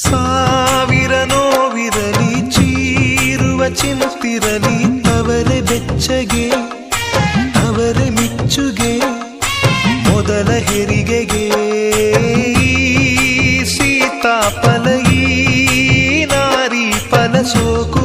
ಸಾವಿರ ನೋವಿರಲಿ ಚೀರುವ ಚಿನುತ್ತಿರಲಿ ಅವರೇ ಬೆಚ್ಚಗೆ ಅವರೇ ಮಿಚ್ಚುಗೆ ಮೊದಲ ಹೆರಿಗೆಗೆ ಸೀತಾಫಲ ಈ ನಾರಿ ಫಲ ಸೋಕು